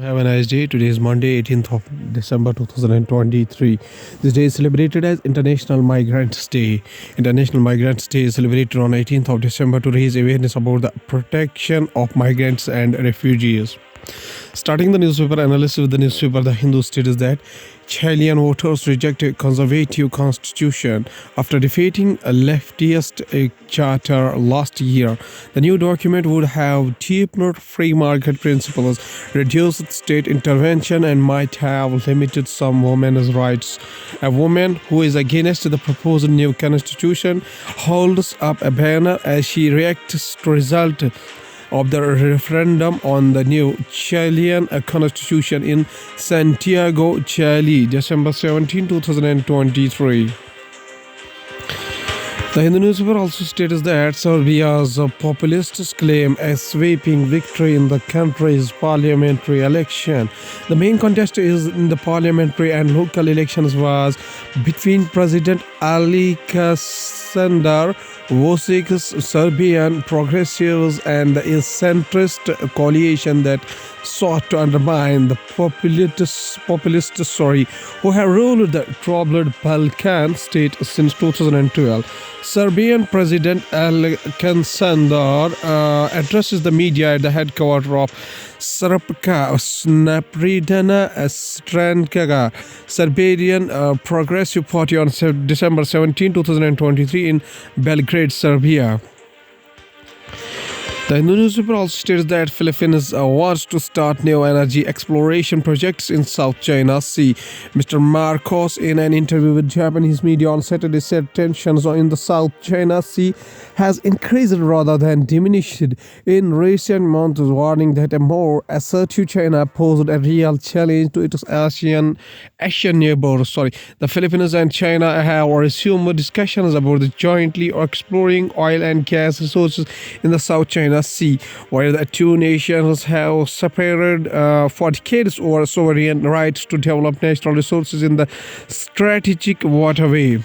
Have a nice day. Today is Monday, 18th of December 2023. This day is celebrated as International Migrants Day. International Migrants Day is celebrated on 18th of December to raise awareness about the protection of migrants and refugees. Starting the newspaper analysis with the newspaper The Hindu states that Chilean voters rejected conservative constitution after defeating a leftist charter last year. The new document would have deepened free market principles, reduced state intervention, and might have limited some women's rights. A woman who is against the proposed new constitution holds up a banner as she reacts to result of the referendum on the new Chilean constitution in Santiago, Chile, December 17, 2023. The Hindu newspaper also states that Serbia's populists claim a sweeping victory in the country's parliamentary election. The main contest in the parliamentary and local elections was between President Aleksandar Vucic's Serbian progressives and the centrist coalition that sought to undermine the populists who have ruled the troubled Balkan state since 2012. Serbian President Aleksandar addresses the media at the headquarters of Srpska napredna stranka, Serbian Progressive Party on December 17, 2023 in Belgrade, Serbia. The Hindu newspaper also states that Philippines wants to start new energy exploration projects in South China Sea. Mr. Marcos, in an interview with Japanese media on Saturday, said tensions in the South China Sea has increased rather than diminished in recent months, warning that a more assertive China posed a real challenge to its Asian neighbors. The Philippines and China have resumed discussions about the jointly exploring oil and gas resources in the South China Sea, where the two nations have separated for decades over sovereign rights to develop natural resources in the strategic waterway.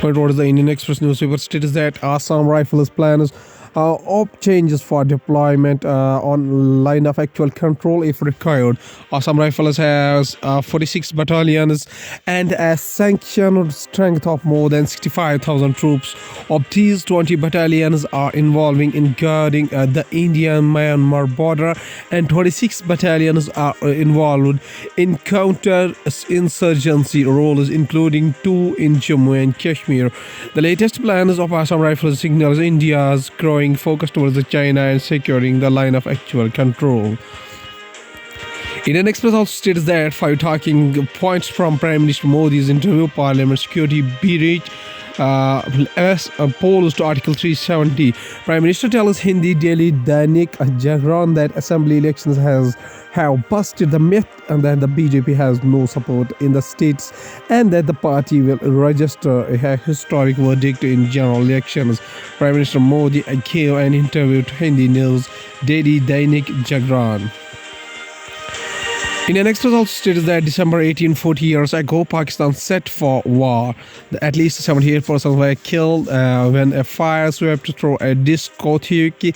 What is the Indian Express newspaper states that Assam Rifles plans op changes for deployment on line of actual control if required. Assam Rifles has 46 battalions and a sanctioned strength of more than 65,000 troops. Of these, 20 battalions are involving in guarding the Indian-Myanmar border, and 26 battalions are involved in counter-insurgency roles, including 2 in Jammu and Kashmir. The latest plans of Assam Rifles signals India's growing focus towards China and securing the line of actual control. Indian Express also states that 5 talking points from Prime Minister Modi's interview Parliament security breach as opposed to Article 370. Prime Minister tells Hindi Daily Dainik Jagran that assembly elections have busted the myth and that the BJP has no support in the states and that the party will register a historic verdict in general elections. Prime Minister Modi gave an interview to Hindi News Daily Dainik Jagran. Indian Express also states that December 18, 40 years ago, Pakistan set for war. At least 78 persons were killed when a fire swept through a discotheque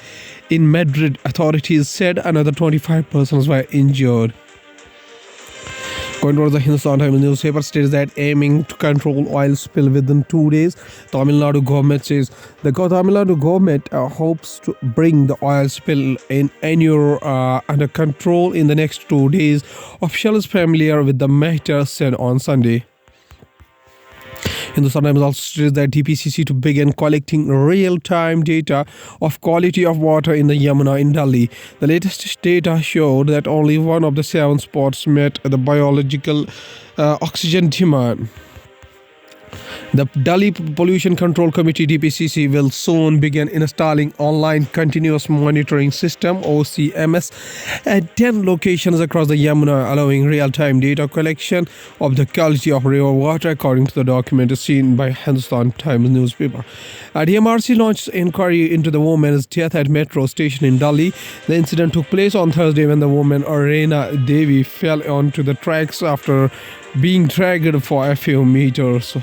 in Madrid. Authorities said another 25 persons were injured. Going towards the Hindustan Times newspaper states that aiming to control oil spill within 2 days, Tamil Nadu government says the Tamil Nadu government hopes to bring the oil spill in Ennur under control in the next 2 days. Officials familiar with the matter said on Sunday. Hindustan Times also states that DPCC to begin collecting real-time data of quality of water in the Yamuna in Delhi. The latest data showed that only one of the 7 spots met the biological oxygen demand. The Delhi Pollution Control Committee (DPCC) will soon begin installing online continuous monitoring system (OCMS) at 10 locations across the Yamuna, allowing real-time data collection of the quality of river water, according to the document seen by Hindustan Times newspaper. DMRC launched inquiry into the woman's death at metro station in Delhi. The incident took place on Thursday when the woman Reena Devi fell onto the tracks after being dragged for a few meters.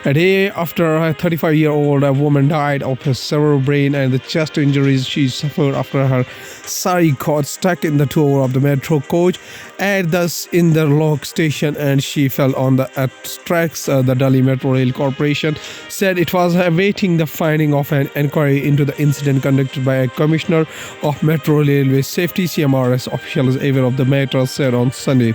A day after a 35-year-old woman died of her severe brain and the chest injuries she suffered after her sari got stuck in the door of the metro coach at the Inderloch station and she fell on the tracks. The Delhi Metro Rail Corporation said it was awaiting the finding of an inquiry into the incident conducted by a commissioner of Metro Railway Safety. CMRS officials aware of the matter said on Sunday.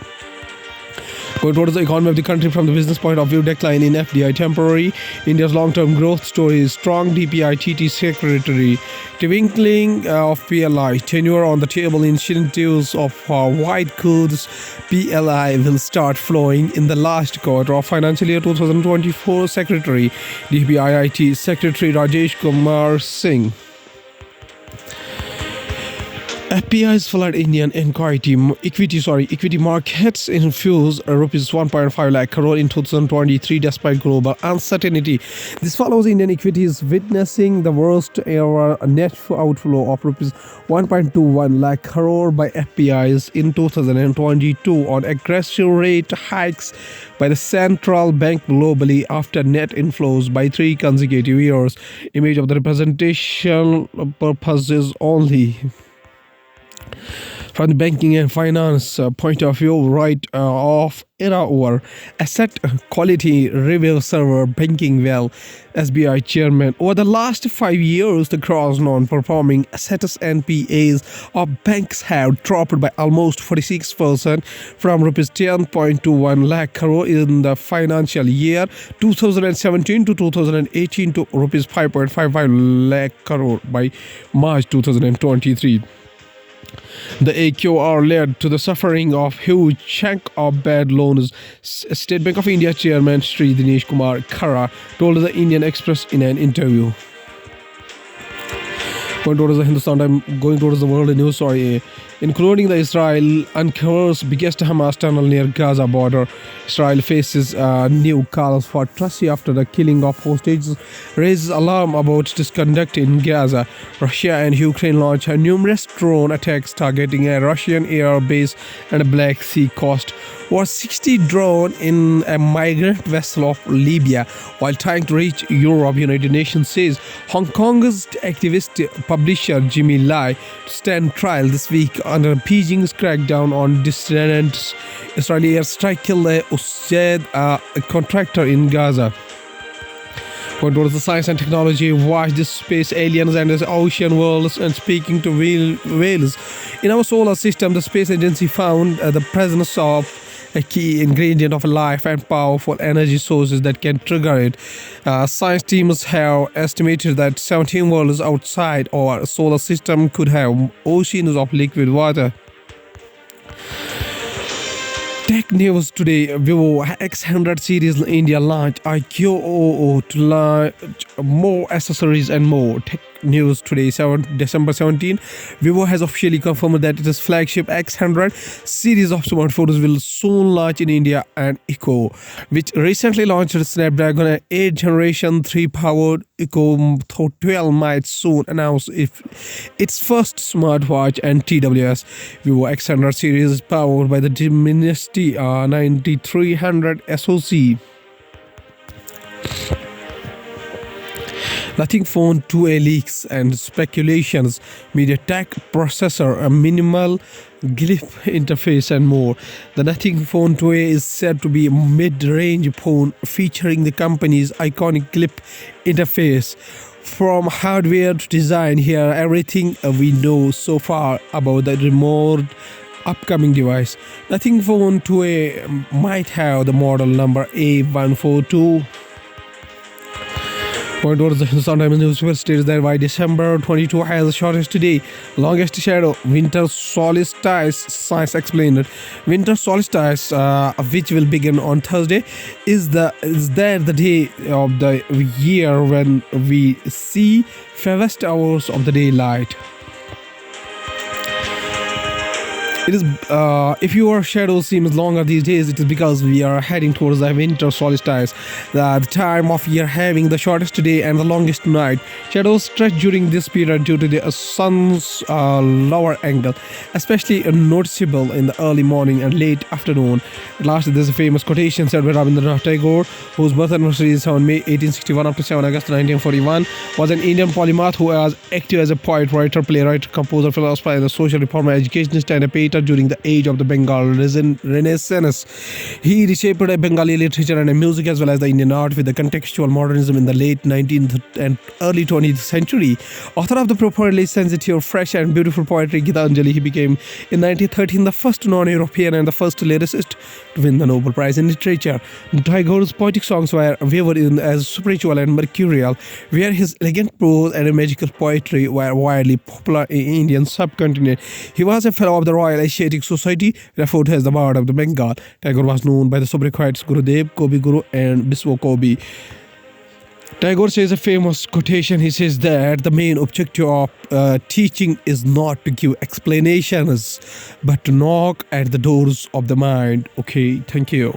Going towards the economy of the country from the business point of view, decline in FDI temporary. India's long-term growth story is strong. DPITT Secretary twinkling of PLI tenure on the table. Incentives of white goods PLI will start flowing in the last quarter of financial year 2024. Secretary DPIIT Secretary Rajesh Kumar Singh. FPI's flood Indian equity markets infused rupees 1.5 lakh crore in 2023 despite global uncertainty. This follows Indian equities witnessing the worst ever net outflow of rupees 1.21 lakh crore by FPIs in 2022 on aggressive rate hikes by the central bank globally after net inflows by 3 consecutive years. Image of the representation purposes only. From the banking and finance point of view, right off era over asset quality review server banking well. SBI chairman, over the last 5 years the gross non-performing assets NPAs of banks have dropped by almost 46% from rupees 10.21 lakh crore in the financial year 2017 to 2018 to rupees 5.55 lakh crore by March 2023. The AQR led to the suffering of huge chunk of bad loans, State Bank of India chairman Sri Dinesh Kumar Khara told the Indian Express in an interview. Going towards the Hindustan, I'm going towards the world news story, including the Israel uncovers biggest Hamas tunnel near Gaza border. Israel faces new calls for truce after the killing of hostages raises alarm about misconduct in Gaza. Russia and Ukraine launched numerous drone attacks targeting a Russian air base and a Black Sea coast. Over 60 drones in a migrant vessel of Libya while trying to reach Europe. United Nations says Hong Kong's activist publisher Jimmy Lai to stand trial this week under Beijing's crackdown on dissidents. Israeli airstrike killed a Usaid, a contractor in Gaza. Going towards the science and technology, watch the space aliens and the ocean worlds. And speaking to whales, in our solar system, the space agency found the presence of a key ingredient of life and powerful energy sources that can trigger it. Science teams have estimated that 17 worlds outside our solar system could have oceans of liquid water. Tech news today, Vivo X100 series in India launched iQOO to launch more accessories and more. Tech news today, December 17, Vivo has officially confirmed that its flagship X100 series of smartphones will soon launch in India, and Eco, which recently launched Snapdragon 8 Generation 3 powered Eco 12 might soon announce its first smartwatch and TWS. Vivo X100 series is powered by the Dimensity 9300 SoC. Nothing Phone 2A leaks and speculations, MediaTek processor, a minimal GLIP interface and more. The Nothing Phone 2A is said to be a mid-range phone featuring the company's iconic GLIP interface. From hardware to design, here everything we know so far about the remote upcoming device. Nothing Phone 2A might have the model number A142. Point towards the Hindustan Times newspaper states that by December 22 has the shortest day, longest shadow, winter solstice. Science explained it. Winter solstice, which will begin on Thursday, is there the day of the year when we see fewest hours of the daylight. It is if your shadow seems longer these days, it is because we are heading towards the winter solstice, the time of year having the shortest day and the longest night. Shadows stretch during this period due to the sun's lower angle, especially noticeable in the early morning and late afternoon. At last, there's a famous quotation said by Rabindranath Tagore, whose birth anniversary is on May 1861 up to 7 August 1941, was an Indian polymath who was active as a poet, writer, playwright, composer, philosopher, and a social reformer, educationist, and a painter during the age of the Bengal Renaissance. He reshaped Bengali literature and music as well as the Indian art with the contextual modernism in the late 19th and early 20th century. Author of the profoundly sensitive, fresh, and beautiful poetry Gitanjali, he became in 1913 the first non-European and the first lyricist to win the Nobel Prize in Literature. Tagore's poetic songs were wavered in as spiritual and mercurial, where his elegant prose and magical poetry were widely popular in Indian subcontinent. He was a fellow of the Royal Asiatic Society, referred to as the Bard of the Bengal. Tagore was known by the sobriquets Gurudev, Kobi Guru, and Biswa Kobi. Tagore says a famous quotation. He says that the main objective of teaching is not to give explanations, but to knock at the doors of the mind. Okay, thank you.